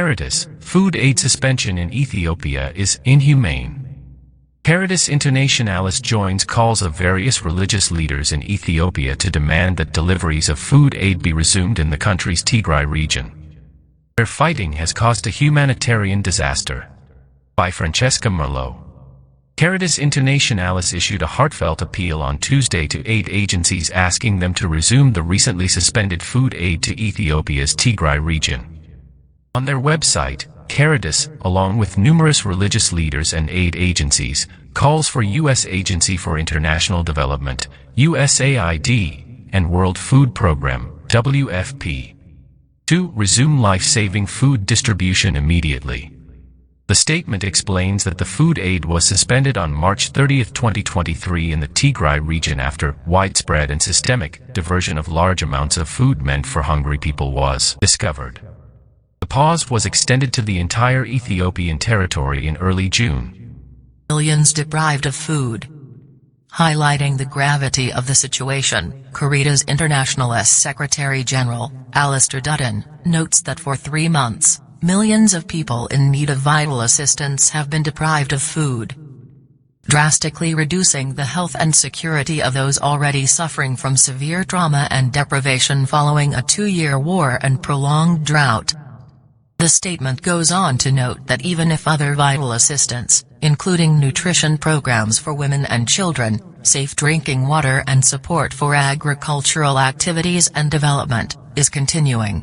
Caritas, food aid suspension in Ethiopia is inhumane. Caritas Internationalis joins calls of various religious leaders in Ethiopia to demand that deliveries of food aid be resumed in the country's Tigray region. Their fighting has caused a humanitarian disaster. By Francesca Merlot. Caritas Internationalis issued a heartfelt appeal on Tuesday to aid agencies asking them to resume the recently suspended food aid to Ethiopia's Tigray region. On their website, Caritas, along with numerous religious leaders and aid agencies, calls for U.S. Agency for International Development, USAID, and World Food Program, WFP, to resume life-saving food distribution immediately. The statement explains that the food aid was suspended on March 30, 2023 in the Tigray region after widespread and systemic diversion of large amounts of food meant for hungry people was discovered. The pause was extended to the entire Ethiopian territory in early June. Millions deprived of food. Highlighting the gravity of the situation, Caritas Internationalis Secretary General, Alistair Dutton, notes that for 3 months, millions of people in need of vital assistance have been deprived of food, drastically reducing the health and security of those already suffering from severe trauma and deprivation following a 2-year war and prolonged drought. The statement goes on to note that even if other vital assistance, including nutrition programs for women and children, safe drinking water and support for agricultural activities and development, is continuing,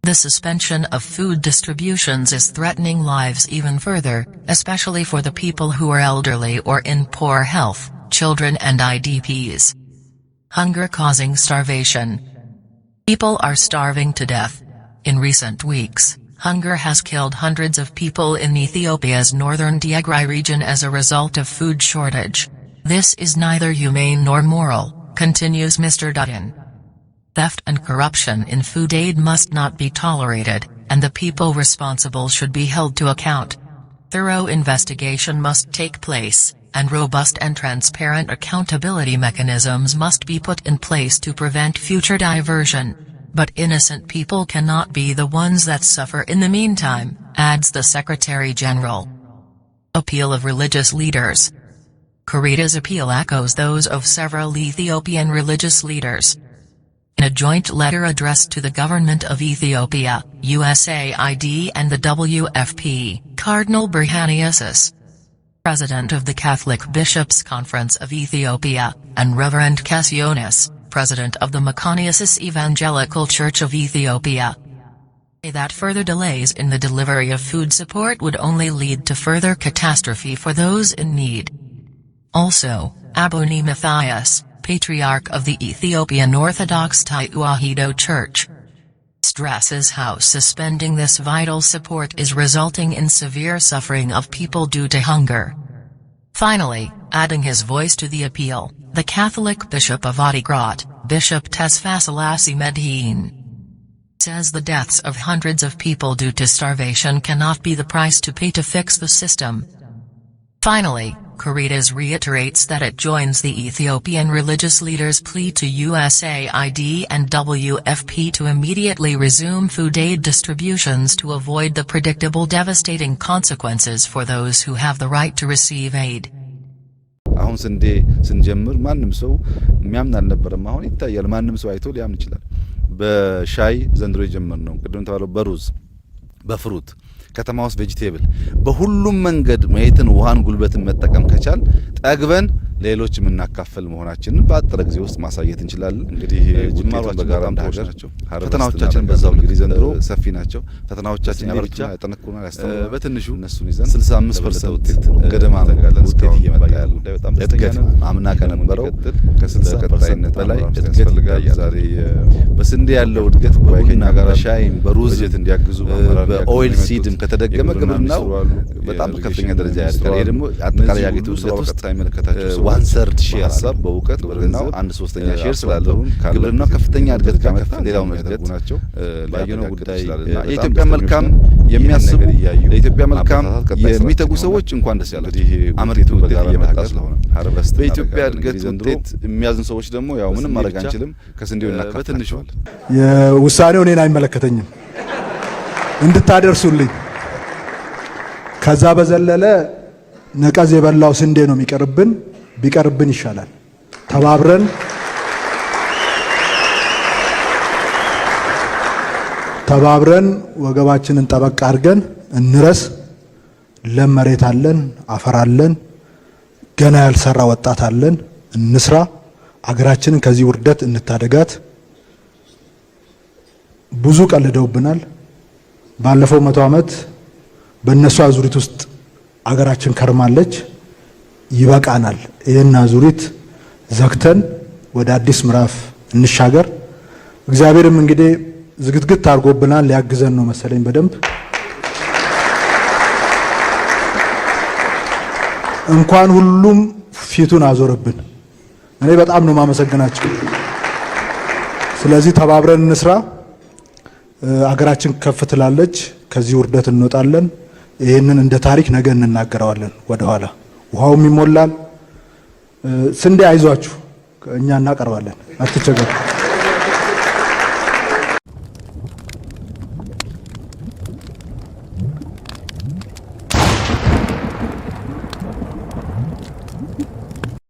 the suspension of food distributions is threatening lives even further, especially for the people who are elderly or in poor health, children and IDPs. Hunger causing starvation. People are starving to death. In recent weeks, hunger has killed hundreds of people in Ethiopia's northern Tigray region as a result of food shortage. This is neither humane nor moral, continues Mr. Dutton. Theft and corruption in food aid must not be tolerated, and the people responsible should be held to account. Thorough investigation must take place, and robust and transparent accountability mechanisms must be put in place to prevent future diversion. But innocent people cannot be the ones that suffer in the meantime, adds the Secretary General. Appeal of religious leaders. Caritas' appeal echoes those of several Ethiopian religious leaders. In a joint letter addressed to the government of Ethiopia, USAID and the WFP, Cardinal Berhaniasis, President of the Catholic Bishops' Conference of Ethiopia, and Reverend Cassionis, President of the Maccaneus Evangelical Church of Ethiopia, say that further delays in the delivery of food support would only lead to further catastrophe for those in need. Also, Abuni Matthias, Patriarch of the Ethiopian Orthodox Tewahedo Church, stresses how suspending this vital support is resulting in severe suffering of people due to hunger. Finally, adding his voice to the appeal, the Catholic Bishop of Addis, Bishop Tesfasilasi Medhin, says the deaths of hundreds of people due to starvation cannot be the price to pay to fix the system. Finally, Caritas reiterates that it joins the Ethiopian religious leaders' plea to USAID and WFP to immediately resume food aid distributions to avoid the predictable devastating consequences for those who have the right to receive aid. አሁን ስንጀምር ማንም ሰው የሚያምን አልነበረም። አሁን ይታያል። ማንም ሰው አይቶ ሊያምን ይችላል። በሻይ ዘንድሮ የጀመርነው ቅድም ተባለው በሩዝ በፍሩት ከተማ ውስጥ ቬጂቴብል በሁሉም መንገድ ማየትን ውሃን ጉልበትን መጠቀም ከቻል ጠግበን ሌሎች ምናካፈል መሆናችንን በአጥረ ጊዜ ውስጥ ማሳየት እንችላለን። እንግዲህ ጅማሮች በጋራ እንዳደረጋቸው ፈተናዎቻችን በዛው እንግዲህ ዘንድሮ ሰፊ ናቸው። ፈተናዎቻችን ብቻ ያጠነክሩናል ያስተምሩናል። በትንሹ እነሱን ይዘን 65% ገደማ እንጋለን። እስከ እየመጣ ያለው ጉዳይ በጣም ደስተኛ ነን። አምና ከነበረው ከ60% በላይ ያስፈልጋል። ዛሬ በስንዴ ያለው እድገት በቡና ጋር ሻይም በሩዝ እንዲያግዙ በኦይል ሲድም ከተደገመ ግብርናው በጣም በከፍተኛ ደረጃ ያድጋል። ይሄ ደግሞ አጠቃላይ ያገቱ ስለተወሰነ ታይመለከታቸው 1/3 ሼር ሀሳብ በእውቀት ግብርናው 1/3 ሼር ስላለው ግብርናው ከፍተኛ እድገት ካመጣ ሌላው እድገት ናቸው ባየነው ጉዳይ የኢትዮጵያ መልካም የሚያስቡ ለኢትዮጵያ መልካም የሚተጉ ሰዎች እንኳን ደስ ያላችሁ። አመርቱ በጋራ እየመጣ ስለሆነ ሃርቨስት በኢትዮጵያ እድገት ውጤት የሚያዝን ሰዎች ደግሞ ያው ምንም ማድረግ አንችልም። ከስንዴው እናካፍላቸዋለን። የውሳኔው እኔን አይመለከተኝም። እንድታደርሱልኝ። ከዛ በዘለለ ነቀዝ የበላው ስንዴ ነው የሚቀርብን፣ ቢቀርብን ይሻላል። ተባብረን ወገባችንን ጠበቅ አድርገን እንረስ። ለም መሬት አለን፣ አፈር አለን፣ ገና ያልሰራ ወጣት አለን። እንስራ፣ አገራችንን ከዚህ ውርደት እንታደጋት። ብዙ ቀልደውብናል። ባለፈው 100 ዓመት በእነሱ አዙሪት ውስጥ አገራችን ከርማለች። ይበቃናል። ይሄን አዙሪት ዘግተን ወደ አዲስ ምዕራፍ እንሻገር። እግዚአብሔርም እንግዲህ ዝግትግት አድርጎብናል፣ ሊያግዘን ነው መሰለኝ በደንብ። እንኳን ሁሉም ፊቱን አዞረብን። እኔ በጣም ነው ማመሰግናችሁ። ስለዚህ ተባብረን እንስራ። አገራችን ከፍ ትላለች፣ ከዚህ ውርደት እንወጣለን። ይሄንን እንደ ታሪክ ነገ እንናገረዋለን። ወደ ኋላ ውሃውም ይሞላል። ስንዴ አይዟችሁ፣ እኛ እናቀርባለን፣ አትቸገሩ።